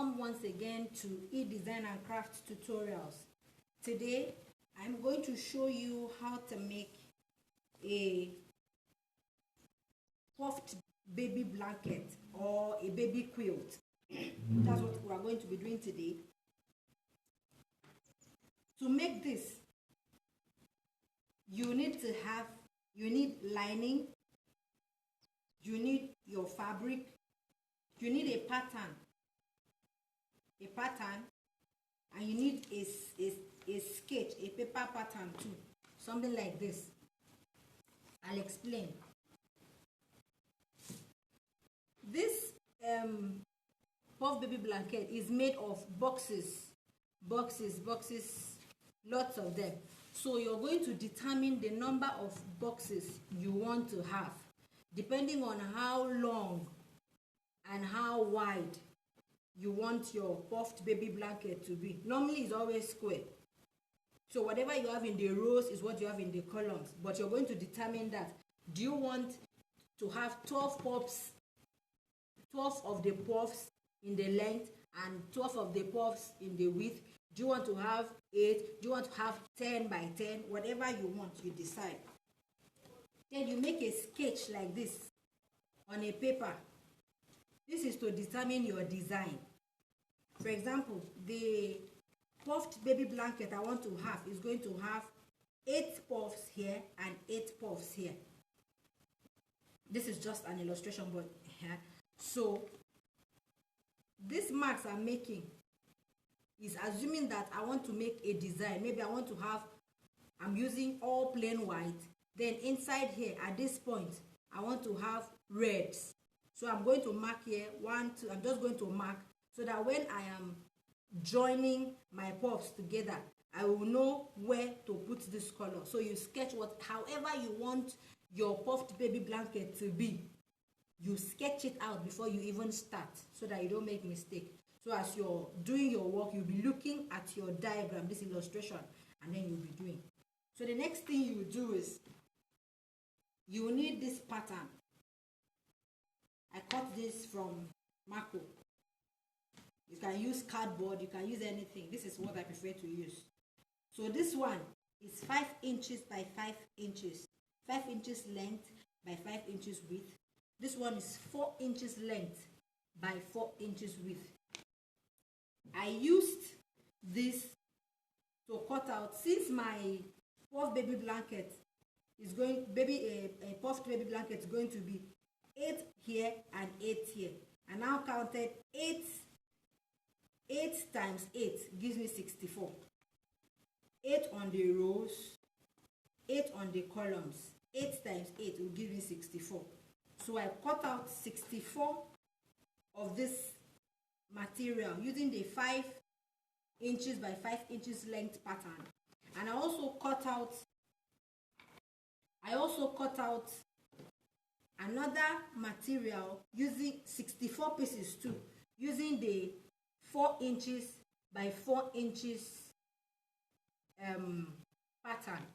Welcome once again to eDesign and Craft Tutorials. Today I'm going to show you how to make a puffed baby blanket or a baby quilt. That's what we are going to be doing today. To make this, you need lining, you need your fabric, you need a pattern, and you need a sketch, a paper pattern too, something like this. I'll explain. This puff baby blanket is made of boxes, lots of them. So you're going to determine the number of boxes you want to have, depending on how long and how wide you want your puffed baby blanket to be. Normally it's always square. So whatever you have in the rows is what you have in the columns. But you're going to determine that. Do you want to have 12 puffs, 12 of the puffs in the length and 12 of the puffs in the width? Do you want to have 8? Do you want to have 10 by 10? Whatever you want, you decide. Then you make a sketch like this on a paper. This is to determine your design. For example, the puffed baby blanket I want to have is going to have 8 puffs here and 8 puffs here. This is just an illustration, but so this marks I'm making is assuming that I want to make a design. Maybe I want to have, I'm using all plain white. Then inside here at this point, I want to have reds. So I'm going to mark here 1, 2. I'm just going to mark so that when I am joining my puffs together, I will know where to put this color. So you sketch however you want your puffed baby blanket to be. You sketch it out before you even start so that you don't make mistake. So as you're doing your work, you'll be looking at your diagram, this illustration, and then you'll be doing. So the next thing you do is you need this pattern. I cut this from Marco. You can use cardboard, you can use anything. This is what I prefer to use. So this one is 5 inches by 5 inches. 5 inches length by 5 inches width. This one is 4 inches length by 4 inches width. I used this to cut out, since my puffed baby blanket is going, a puffed baby blanket is going to be 8 here and 8 here. I now counted 8 times 8 gives me 64. 8 on the rows, 8 on the columns. 8 times 8 will give me 64. So I cut out 64 of this material using the 5 inches by 5 inches length pattern. And I also cut out another material using 64 pieces too, using the 4 inches by 4 inches pattern.